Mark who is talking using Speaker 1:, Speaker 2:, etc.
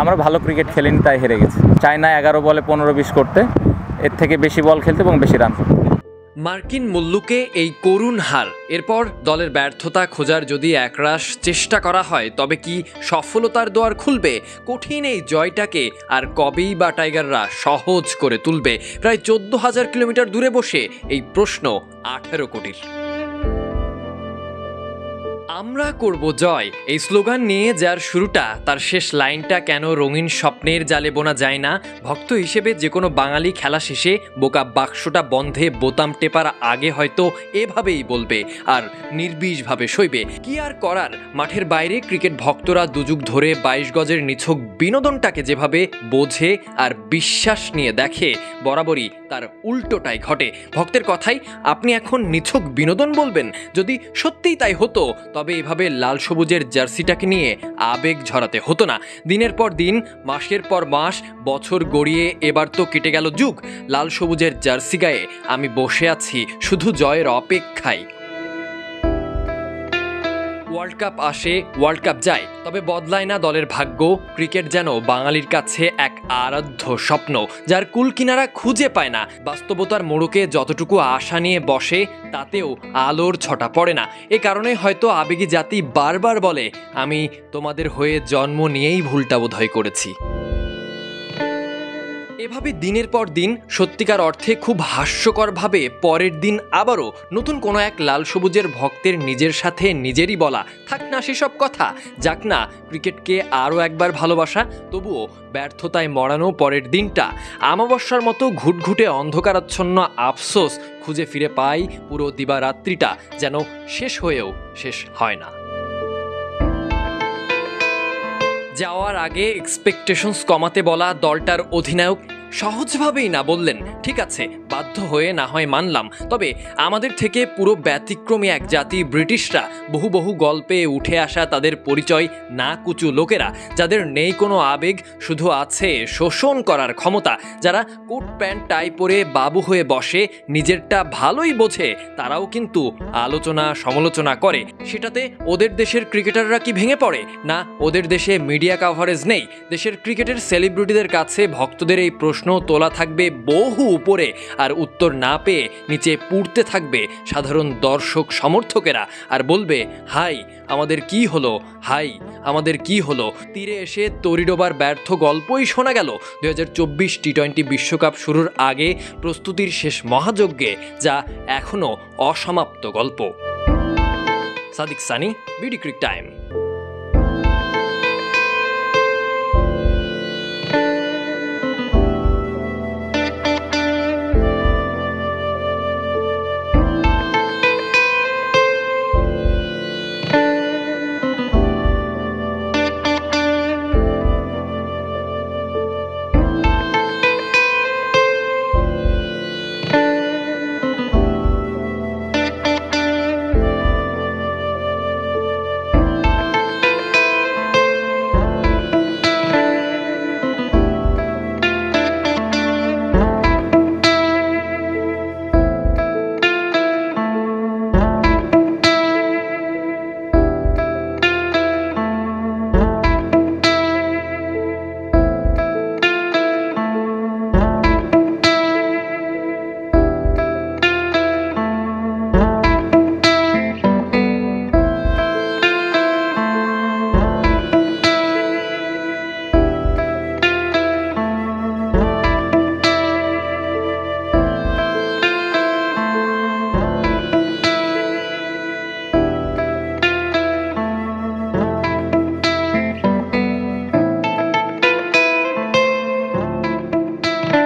Speaker 1: আমরা ভালো ক্রিকেট খেলিনি, তাই হেরে গেছি। চাই না 11 বলে 15-20 করতে, এর থেকে বেশি বল খেলতে এবং বেশি রান করতে।
Speaker 2: মার্কিন মুল্লুকে এই করুণ হার, এরপর দলের ব্যর্থতা খোঁজার যদি একরাশ চেষ্টা করা হয় তবে কি সফলতার দুয়ার খুলবে? কঠিন এই জয়টাকে আর কবেই বা টাইগাররা সহজ করে তুলবে? প্রায় 14,000 কিলোমিটার দূরে বসে এই প্রশ্ন 18 কোটির। আমরা করব জয় এই স্লোগান নিয়ে যার শুরুটা, তার শেষ লাইনটা কেন রঙিন স্বপ্নের জালে বোনা যায় না? ভক্ত হিসেবে যে কোনো বাঙালি খেলা শেষে বোকা বাক্সটা বন্ধে বোতাম টেপার আগে হয়তো এভাবেই বলবে আর নির্বিষভাবে সইবে। কি আর করার, মাঠের বাইরে ক্রিকেট ভক্তরা দুযুগ ধরে 22 গজের নিছক বিনোদনটাকে যেভাবে বোঝে আর বিশ্বাস নিয়ে দেখে, বরাবরই তার উল্টোটাই ঘটে। ভক্তের কথাই আপনি এখন নিছক বিনোদন বলবেন? যদি সত্যিই তাই হতো তবে এভাবে লাল সবুজের জার্সিটাকে নিয়ে আবেগ ঝরাতে হতো না। দিনের পর দিন, মাসের পর মাস, বছর গড়িয়ে এবার তো কেটে গেল যুগ। লাল সবুজের জার্সি গায়ে আমি বসে আছি শুধু জয়ের অপেক্ষায়। ওয়ার্ল্ড কাপ আসে, ওয়ার্ল্ড কাপ যায়, তবে বদলায় না দলের ভাগ্য। ক্রিকেট যেন বাঙালির কাছে এক আরাধ্য স্বপ্ন, যার কুল কিনারা খুঁজে পায় না। বাস্তবতার মোড়কে যতটুকু আশা নিয়ে বসে তাতেও আলোর ছটা পড়ে না। এ কারণে হয়তো আবেগী জাতি বারবার বলে, আমি তোমাদের হয়ে জন্ম নিয়েই ভুলটা বোধহয় করেছি। এভাবে দিনের পর দিন, সত্যিকার অর্থে খুব হাস্যকরভাবে পরের দিন আবারও নতুন কোনো এক লাল সবুজের ভক্তের নিজের সাথে নিজেরই বলা, থাক না সেসব কথা, যাক না ক্রিকেটকে আরও একবার ভালোবাসা। তবুও ব্যর্থতায় মরানো পরের দিনটা আমাবস্যার মতো ঘুটঘুটে অন্ধকারাচ্ছন্ন আফসোস খুঁজে ফিরে পাই পুরো দিবারাত্রিটা, যেন শেষ হয়েও শেষ হয় না। যাওয়ার আগে এক্সপেকটেশনস কমাতে বলা দলটার অধিনায়ক সহজভাবেই না বললেন, ঠিক আছে বাধ্য হয়ে না হয় মানলাম, তবে আমাদের থেকে পুরো ব্যতিক্রমী এক জাতি ব্রিটিশরা, বহু বহু গল্পে উঠে আসা তাদের পরিচয় না কুচু লোকেরা, যাদের নেই কোনো আবেগ, শুধু আছে শোষণ করার ক্ষমতা, যারা কোট প্যান্ট টাই পরে বাবু হয়ে বসে, নিজেরটা ভালোই বোঝে, তারাও কিন্তু আলোচনা সমালোচনা করে। সেটাতে ওদের দেশের ক্রিকেটাররা কি ভেঙে পড়ে? না, ওদের দেশে মিডিয়া কাভারেজ নেই। দেশের ক্রিকেটের সেলিব্রিটিদের কাছে ভক্তদের এই প্রশ্ন তোলা থাকবে বহু উপরে, আর উত্তর না পেয়ে নিচে পুড়তে থাকবে সাধারণ দর্শক সমর্থকেরা, আর বলবে, হাই আমাদের কি হলো, হাই আমাদের কি হলো। তীরে এসে তরিডোবার ব্যর্থ গল্পই শোনা গেল 2024 টি-20 বিশ্বকাপ শুরুর আগে প্রস্তুতির শেষ মহাযজ্ঞে, যা এখনো অসমাপ্ত গল্প। Sadiq Sani, BD crick time.